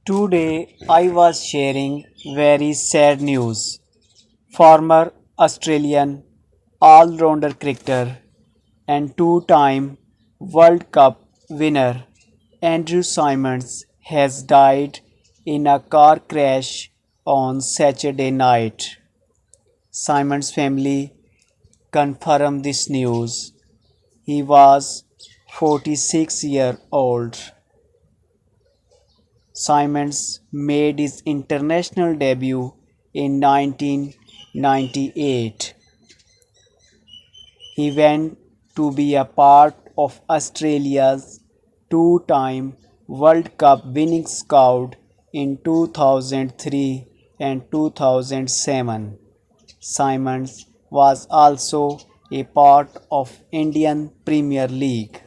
Today I was sharing very sad news. Former Australian all-rounder cricketer and two-time World Cup winner Andrew Symonds has died in a car crash on Saturday night. Symonds' family confirmed this news. He was 46-year-old. Symonds made his international debut in 1998. He went to be a part of Australia's two-time World Cup winning squad in 2003 and 2007. Symonds was also a part of Indian Premier League.